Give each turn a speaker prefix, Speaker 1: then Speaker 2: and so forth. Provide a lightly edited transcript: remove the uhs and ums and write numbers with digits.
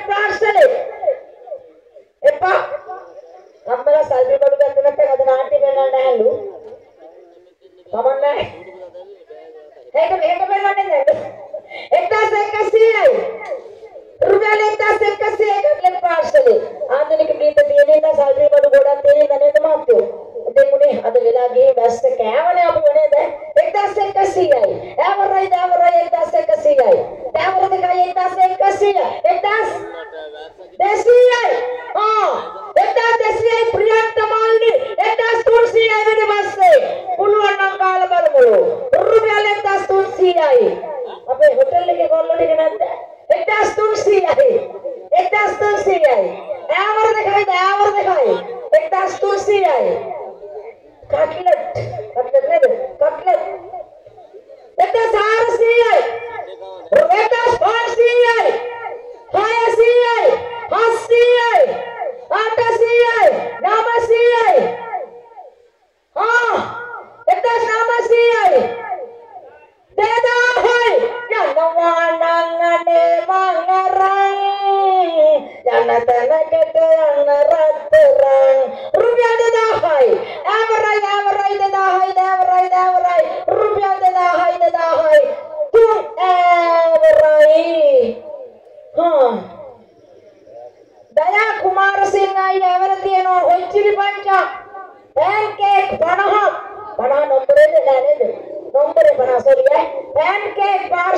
Speaker 1: පාර්සලේ එපා අම්මලා සල්පි බඩු ගන්නත් අද නාට්‍ය වෙනවන්න නැහැලු කමන්නේ ඒක වෙනවන්නේ නැහැ 1100යි රුපියල් 1100 එකක් පාර්සලේ ආධුනික ගීත තියෙන නිසා සල්පි බඩු ගොඩක් තියෙන නේද මාත්‍යෝ දෙමුනේ අද වෙලා ගියේ වැස්ස කෑවනේ අපි නේද 1100යි ඇවරයි 1100යි දැවර දෙකයි 1100 1200යි ආ 1200යි ප්‍රියන්ත මාල්නි 1300යි වෙන වැස්සේ පුළුවන් නම් කාලා බලමු රුපියල් 1300යි අපේ හොටෙල් එකේ කොල්ලෝ ටික නැද්ද 1300යි 1300යි ඇවර දෙකයි 1300යි Cutlet nede? Cutlet. Eta sarasiyai. Eta sparasiyai. Hayasiyai. Hasiyai. Atasiyai. Namasiyai. Ha. Eta namasiyai. Deda hai. Janawanangane mangarang. Janatana kete anaraterang. Rupiah deda hai. Everai rupiah deda hai tum everai Daya Kumar Singh ai ever tieno hoichiri pancha pancake 50 nombre de la nede nombre para sorry pancake 50